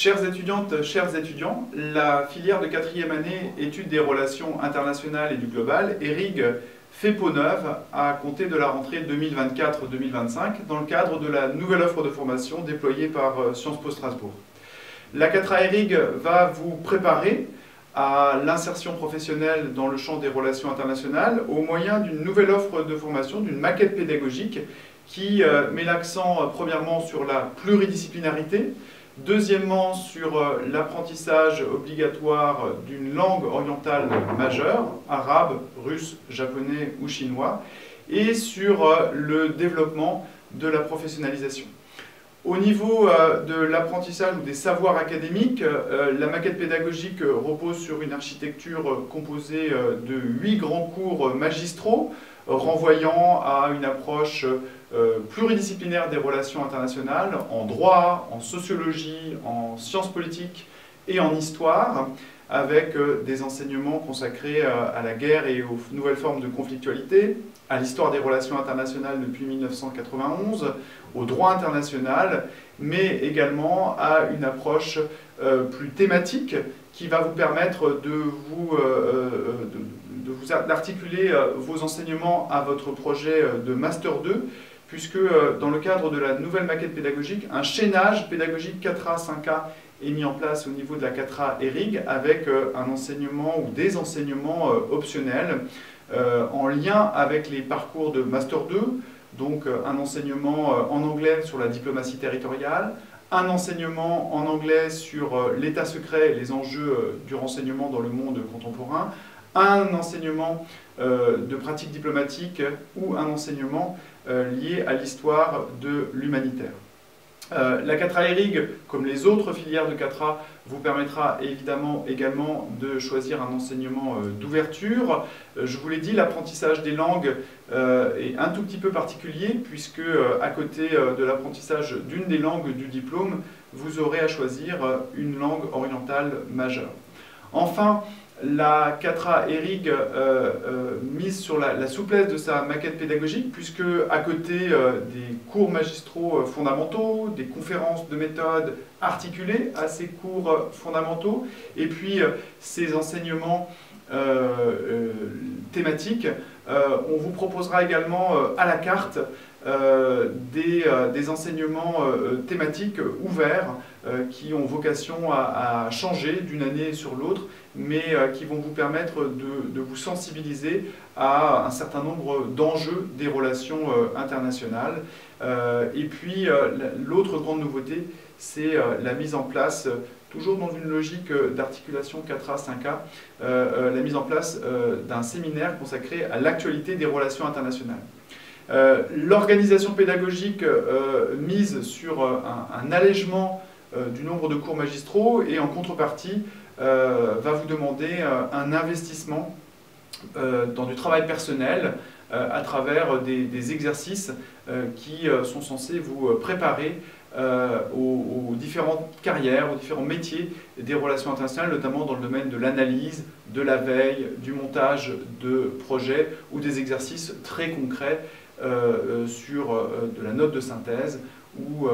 Chères étudiantes, chers étudiants, la filière de 4e année études des relations internationales et du global, ERIG, fait peau neuve à compter de la rentrée 2024-2025 dans le cadre de la nouvelle offre de formation déployée par Sciences Po Strasbourg. La 4A ERIG va vous préparer à l'insertion professionnelle dans le champ des relations internationales au moyen d'une nouvelle offre de formation, d'une maquette pédagogique qui met l'accent premièrement sur la pluridisciplinarité, deuxièmement sur l'apprentissage obligatoire d'une langue orientale majeure, arabe, russe, japonais ou chinois, et sur le développement de la professionnalisation. Au niveau de l'apprentissage ou des savoirs académiques, la maquette pédagogique repose sur une architecture composée de 8 grands cours magistraux, renvoyant à une approche pluridisciplinaire des relations internationales, en droit, en sociologie, en sciences politiques et en histoire, avec des enseignements consacrés à la guerre et aux nouvelles formes de conflictualité, à l'histoire des relations internationales depuis 1991, au droit international, mais également à une approche plus thématique qui va vous permettre d'articuler vos enseignements à votre projet de Master 2, puisque dans le cadre de la nouvelle maquette pédagogique, un chaînage pédagogique 4A, 5A est mis en place au niveau de la 4A ERIG avec un enseignement ou des enseignements optionnels en lien avec les parcours de Master 2, donc un enseignement en anglais sur la diplomatie territoriale, un enseignement en anglais sur l'état secret et les enjeux du renseignement dans le monde contemporain, un enseignement de pratique diplomatique ou un enseignement lié à l'histoire de l'humanitaire. La 4A ERIG, comme les autres filières de 4A, vous permettra évidemment également de choisir un enseignement d'ouverture. Je vous l'ai dit, l'apprentissage des langues est un tout petit peu particulier, puisque à côté de l'apprentissage d'une des langues du diplôme, vous aurez à choisir une langue orientale majeure. Enfin, la 4A ERIG mise sur la souplesse de sa maquette pédagogique, puisque à côté des cours magistraux fondamentaux, des conférences de méthode articulées à ces cours fondamentaux, et puis ces enseignements thématiques, on vous proposera également à la carte des enseignements thématiques ouverts qui ont vocation à changer d'une année sur l'autre, mais qui vont vous permettre de vous sensibiliser à un certain nombre d'enjeux des relations internationales. Et puis l'autre grande nouveauté, c'est la mise en place, toujours dans une logique d'articulation 4A, 5A, la mise en place d'un séminaire consacré à l'actualité des relations internationales. L'organisation pédagogique mise sur un allègement du nombre de cours magistraux et en contrepartie va vous demander un investissement dans du travail personnel à travers des exercices qui sont censés vous préparer aux différentes carrières, aux différents métiers des relations internationales, notamment dans le domaine de l'analyse, de la veille, du montage de projets ou des exercices très concrets sur de la note de synthèse ou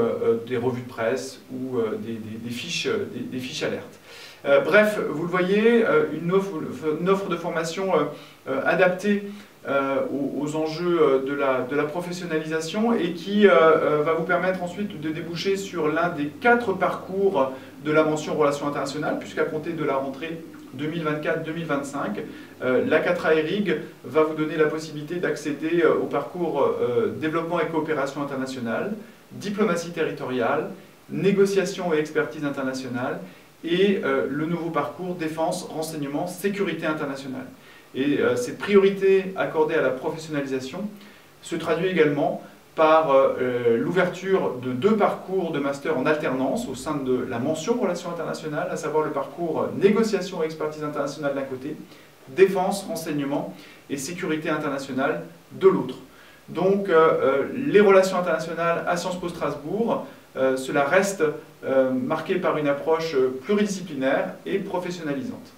des revues de presse ou des fiches alertes. Bref, vous le voyez, une offre de formation adaptée aux enjeux de la professionnalisation et qui va vous permettre ensuite de déboucher sur l'un des 4 parcours de la mention relations internationales, puisqu'à compter de la rentrée 2024-2025, la 4A ERIG va vous donner la possibilité d'accéder au parcours développement et coopération internationale, diplomatie territoriale, négociation et expertise internationale, et le nouveau parcours défense, renseignement, sécurité internationale. Et cette priorité accordée à la professionnalisation se traduit également par l'ouverture de 2 parcours de master en alternance au sein de la mention relations internationales, à savoir le parcours négociation et expertise internationale d'un côté, défense, renseignement et sécurité internationale de l'autre. Donc les relations internationales à Sciences Po Strasbourg, cela reste marqué par une approche pluridisciplinaire et professionnalisante.